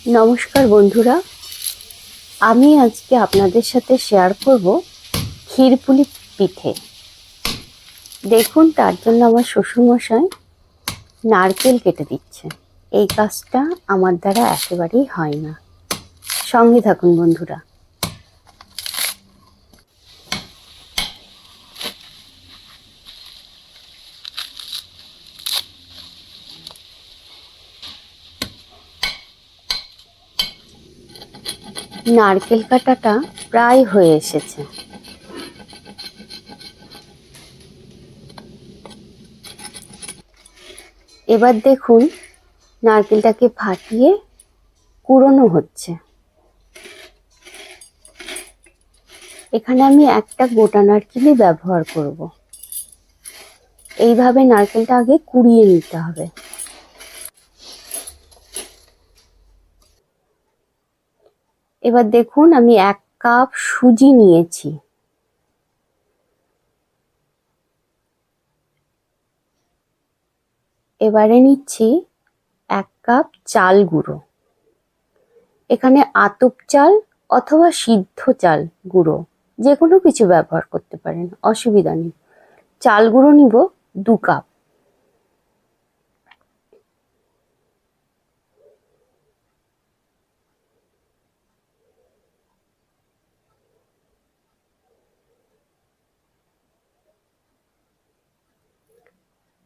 নমস্কার বন্ধুরা, আমি আজকে আপনাদের সাথে শেয়ার করব ক্ষীরপুলি পিঠে। দেখুন, তার জন্য আমার শ্বশুরমশাই নারকেল কেটে দিচ্ছে। এই কাজটা আমার দ্বারা একেবারেই হয় না। সঙ্গে থাকুন বন্ধুরা। নারকেল কাটাটা প্রায় হয়ে এসেছে। এবার দেখুন, নারকেলটাকে ফাটিয়ে কুড়োনো হচ্ছে। এখানে আমি একটা গোটা নারকেলই ব্যবহার করব। এইভাবে নারকেলটা আগে কুড়িয়ে নিতে হবে। এবার দেখুন, আমি 1 কাপ সুজি নিয়েছি। এবারে নিচ্ছি 1 কাপ চাল গুঁড়ো। এখানে আতপ চাল অথবা সিদ্ধ চাল গুঁড়ো যে কোনো কিছু ব্যবহার করতে পারেন, অসুবিধা নেই। চাল গুঁড়ো নিব 2 কাপ।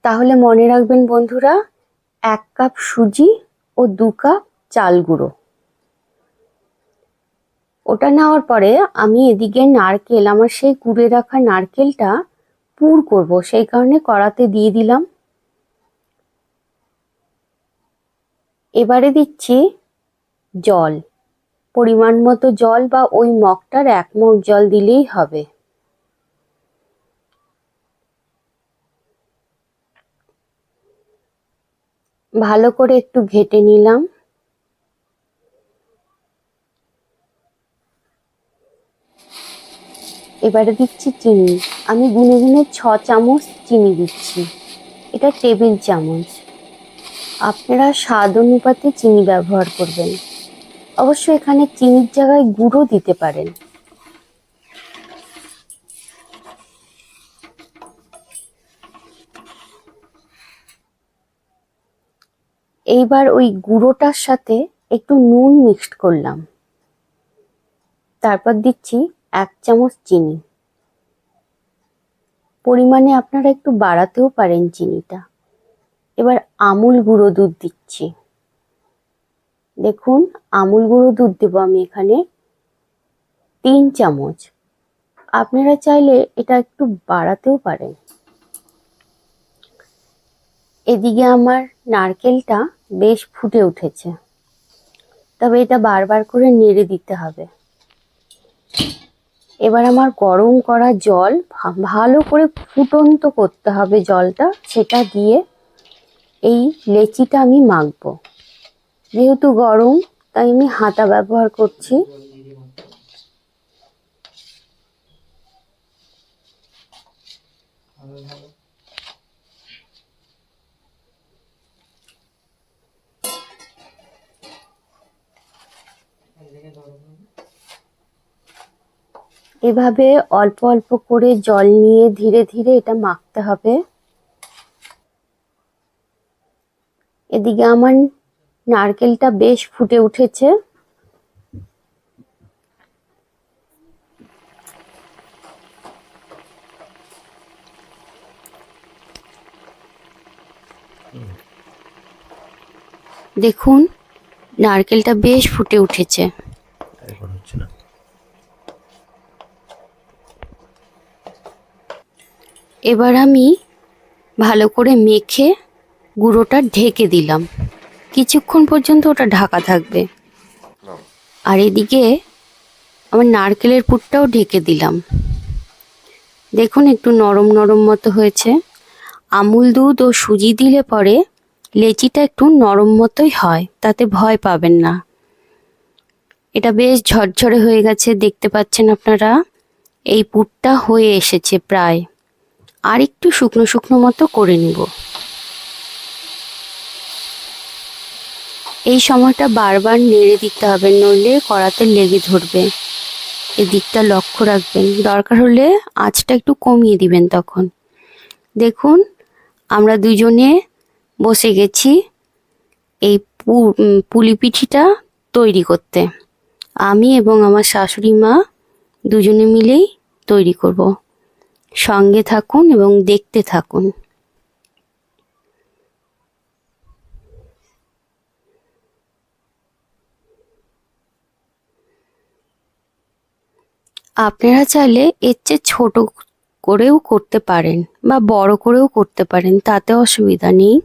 তাহলে মনে রাখবেন বন্ধুরা, 1 কাপ সুজি ও 2 কাপ চাল গুঁড়ো। ওটা নেওয়ার পরে আমি এদিকে নারকেল, আমার সেই কুড়ে রাখা নারকেলটা পুর করব, সেই কারণে কড়াতে দিয়ে দিলাম। এবারে দিচ্ছি জল, পরিমাণ মতো জল, বা ওই মগটার 1 মগ জল দিলেই হবে। ভালো করে একটু ঘেটে নিলাম। এবারে দিচ্ছি চিনি। আমি গুনে গুনে 6 চামচ চিনি দিচ্ছি। এটা টেবিল চামচ। আপনারা স্বাদ অনুপাতে চিনি ব্যবহার করবেন। অবশ্য এখানে চিনির জায়গায় গুঁড়ো দিতে পারেন। এইবার ওই গুঁড়োটার সাথে একটু নুন মিক্সড করলাম। তারপর দিচ্ছি 1 চামচ চিনি। পরিমাণে আপনারা একটু বাড়াতেও পারেন চিনিটা। এবার আমুল গুঁড়ো দুধ দিচ্ছি। দেখুন, আমুল গুঁড়ো দুধ দেবো আমি এখানে 3 চামচ। আপনারা চাইলে এটা একটু বাড়াতেও পারেন। এদিকে আমার নারকেলটা বেশ ফুটে উঠেছে, তবে এটা বারবার করে নেড়ে দিতে হবে। এবার আমার গরম করা জল ভালো করে ফুটন্ত করতে হবে জলটা, সেটা দিয়ে এই লেচিটা আমি মাখবো। যেহেতু গরম, তাই আমি হাতা ব্যবহার করছি। এভাবে অল্প অল্প করে জল নিয়ে ধীরে ধীরে এটা মাখতে হবে। এদিকে আমার নারকেলটা বেশ ফুটে উঠেছে। দেখুন, নারকেলটা বেশ ফুটে উঠেছে। এবার আমি ভালো করে মেখে গুঁড়োটা ঢেকে দিলাম। কিছুক্ষণ পর্যন্ত ওটা ঢাকা থাকবে। আর এদিকে আমার নারকেলের পুরটাও ঢেকে দিলাম। দেখুন, একটু নরম নরম মতো হয়েছে। আমুল দুধ ও সুজি দিলে পরে লেচিটা একটু নরম মতোই হয়, তাতে ভয় পাবেন না। এটা বেশ ঝরঝরে হয়ে গেছে, দেখতে পাচ্ছেন আপনারা। এই পুরটা হয়ে এসেছে প্রায়। আর একটু শুকনো শুকনো মতো করে নিব। এই সময়টা বারবার নেড়ে দিতে হবে, নইলে কড়াতে লেগে ধরবে। এদিকটা লক্ষ্য রাখবেন, দরকার হলে আঁচটা একটু কমিয়ে দিবেন তখন। দেখুন আমরা দুজনে বসে গেছি এই পুলি পিঠিটা তৈরি করতে। আমি এবং আমার শাশুড়ি মা দুজনে মিলেই তৈরি করব। সঙ্গে থাকুন এবং দেখতে থাকুন। আপনারা চাইলে এর চেয়ে ছোট করেও করতে পারেন বা বড় করেও করতে পারেন, তাতে অসুবিধা নেই।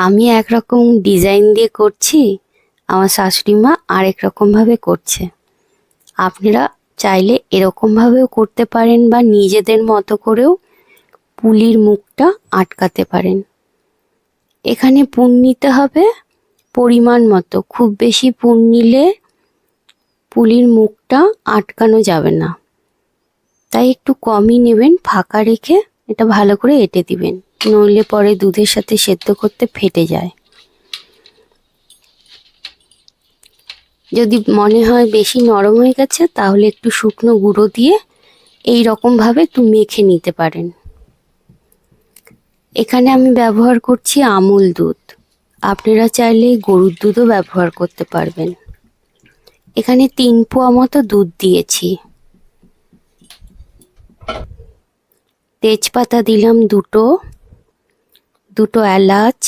আমি একরকম ডিজাইন দিয়ে করছি, আমার শাশুড়ি মা আরেক রকমভাবে করছে। আপনারা চাইলে এরকমভাবেও করতে পারেন বা নিজেদের মতো করেও পুলির মুখটা আটকাতে পারেন। এখানে পুর নিতে হবে পরিমাণ মতো, খুব বেশি পুর নিলে পুলির মুখটা আটকানো যাবে না, তাই একটু কমই নেবেন। ফাঁকা রেখে এটা ভালো করে এঁটে দিবেন, নইলে পরে দুধের সাথে সেদ্ধ করতে ফেটে যায়। যদি মনে হয় বেশি নরম হয়ে গেছে, তাহলে একটু শুকনো গুঁড়ো দিয়ে এই রকমভাবে একটু মেখে নিতে পারেন। এখানে আমি ব্যবহার করছি আমুল দুধ, আপনারা চাইলে গরুর দুধও ব্যবহার করতে পারবেন। এখানে 3 পোয়া মতো দুধ দিয়েছি। তেজপাতা দিলাম দুটো এলাচ।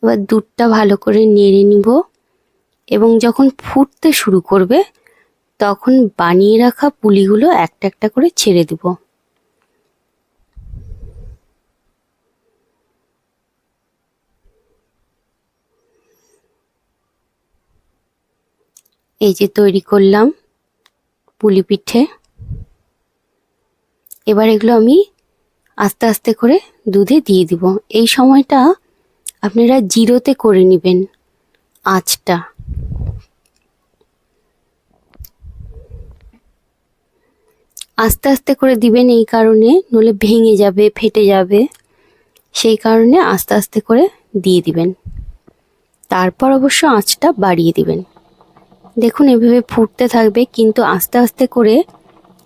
এবার দুধটা ভালো করে নেড়ে নিব এবং যখন ফুটতে শুরু করবে তখন বানিয়ে রাখা পুলিগুলো একটা একটা করে ছেড়ে দিব। এই যে তৈরি করলাম পুলি পিঠে। এবার এগুলো আমি আস্তে আস্তে করে দুধে দিয়ে দিব। এই সময়টা আপনারা জিরোতে করে নেবেন আঁচটা। আস্তে আস্তে করে দিবেন এই কারণে, নইলে ভেঙে যাবে, ফেটে যাবে, সেই কারণে আস্তে আস্তে করে দিয়ে দিবেন। তারপর অবশ্য আঁচটা বাড়িয়ে দিবেন। দেখুন এভাবে ফুটতে থাকবে, কিন্তু আস্তে আস্তে করে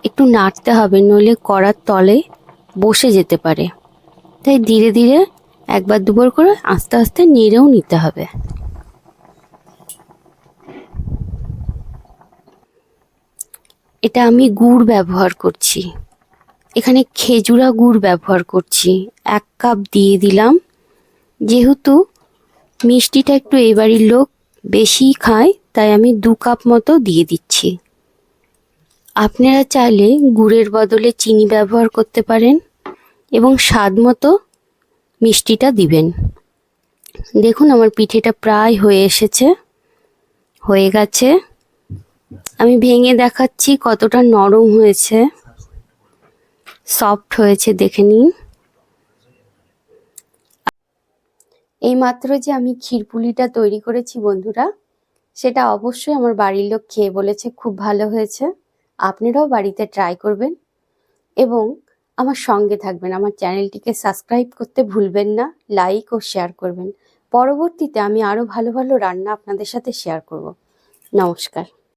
একটু নাড়তে হবে, নইলে কড়ার তলে বসে যেতে পারে। তাই ধীরে ধীরে একবার দুবার করে আস্তে আস্তে নেড়েও নিতে হবে। এটা আমি গুড় ব্যবহার করছি, এখানে খেজুরা গুড় ব্যবহার করছি। 1 কাপ দিয়ে দিলাম। যেহেতু মিষ্টিটা একটু এই বাড়ির লোক বেশি খায়, তাই আমি 2 কাপ মতো দিয়ে দিচ্ছি। আপনারা চাইলে গুড়ের বদলে চিনি ব্যবহার করতে পারেন এবং স্বাদ মতো মিষ্টিটা দিবেন। দেখুন আমার পিঠেটা প্রায় হয়ে গেছে। আমি ভেঙে দেখাচ্ছি কতটা নরম হয়েছে, সফট হয়েছে, দেখে নিন। এইমাত্র যে আমি ক্ষীরপুলিটা তৈরি করেছি বন্ধুরা, সেটা অবশ্যই আমার বাড়ির লোক খেয়ে বলেছে খুব ভালো হয়েছে। আপনারাও বাড়িতে ট্রাই করবেন এবং আমার সঙ্গে থাকবেন। আমার চ্যানেলটিকে সাবস্ক্রাইব করতে ভুলবেন না, লাইক ও শেয়ার করবেন। পরবর্তীতে আমি আরও ভালো ভালো রান্না আপনাদের সাথে শেয়ার করব। নমস্কার।